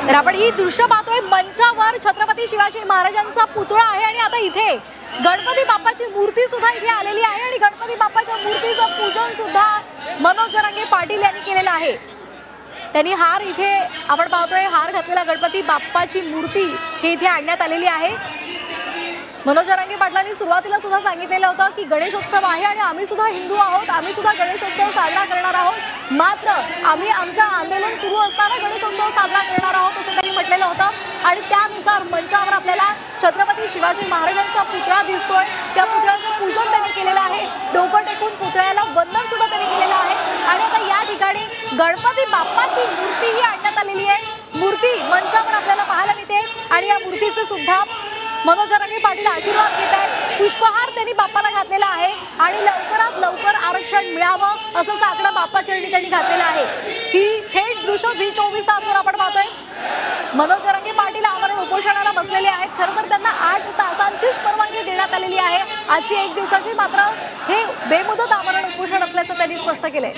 तर आपण ही दृश्य पाहतोय, मंचावर छत्रपती शिवाजी महाराजांचा पुतळा आहे आणि आता इथे गणपती बाप्पाची मूर्ती सुद्धा इथे आलेली आहे आणि गणपती बाप्पाच्या मूर्तीचं पूजन सुद्धा मनोज जरांगे पाटील यांनी केलेलं आहे। त्यांनी हार इथे आपण पाहतोय, हार घातलेला गणपती बाप्पाची मूर्ती हे इथे आणण्यात आलेली आहे। मनोज जरांगे पाटलांनी सुरुवातीला सुद्धा सांगितलेलं होतं की गणेशोत्सव आहे आणि आम्ही सुद्धा हिंदू आहोत, आम्ही सुद्धा गणेशोत्सव साजरा करणार आहोत, मात्र आम्ही आमचं आंदोलन सुरू असताना गणेशोत्सव साजरा करणार आहोत असं त्यांनी म्हटलेलं होतं। आणि त्यानुसार मंचावर आपल्याला छत्रपती शिवाजी महाराजांचा पुतळा दिसतोय, त्या पुतळ्याचं पूजन त्यांनी केलेलं आहे, डोकं टेकून पुतळ्याला वंदन सुद्धा त्यांनी केलेलं आहे। आणि आता या ठिकाणी गणपती बाप्पाची मूर्ती ही आणण्यात आलेली आहे। मूर्ती मंचावर आपल्याला पाहायला मिळते आणि या मूर्तीचे सुद्धा मनोज जरांगे पाटील आशीर्वाद घेत आहेत। पुष्पहार त्यांनी बाप्पाला घातलेला आहे आणि लवकरात लवकर आरक्षण मिळावं असं साकडं बाप्पा चरणी त्यांनी घातलेलं आहे। ही थेट दृश्य झी24 तासवर आपण पाहतोय। मनोज जरांगे पाटील आमरण उपोषणाला बसलेले आहेत। खरं तर त्यांना 8 तासांचीच परवानगी देण्यात आलेली आहे, आजची 1 दिवसाची, मात्र हे बेमुदत आमरण उपोषण असल्याचं त्यांनी स्पष्ट केलंय।